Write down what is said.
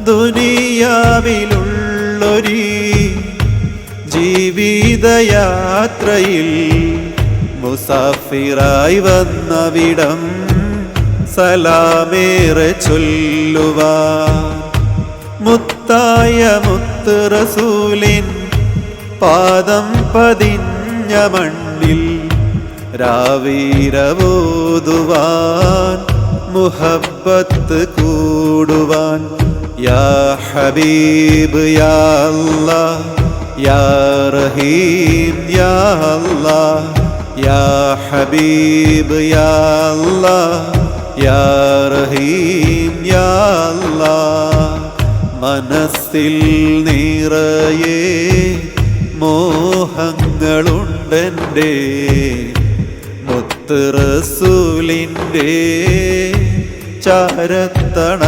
ദുനിയാവിലുള്ളൊരീ ജീവിതയാത്രയിൽ മുസാഫിറായി വന്നവിടം സലാമേറെ ചൊല്ലുവാൻ മുത്തായ മുത്ത് റസൂലിൻ പാദം പതിഞ്ഞ മണ്ണിൽ രാവീരവോതുവാൻ മുഹബ്ബത്ത് കൂടുവാൻ യാ ഹബീബ് യാ അല്ലാഹ് യാ റഹീം യാ അല്ലാഹ് യാ ഹബീബ് യാ അല്ലാഹ് യാ റഹീം യാ അല്ലാഹ് മനസ്സിൽ നിറയെ മോഹങ്ങളുണ്ടെൻ്റെ മുത്ത് റസൂലിൻ്റെ ചാരത്തണയാനാ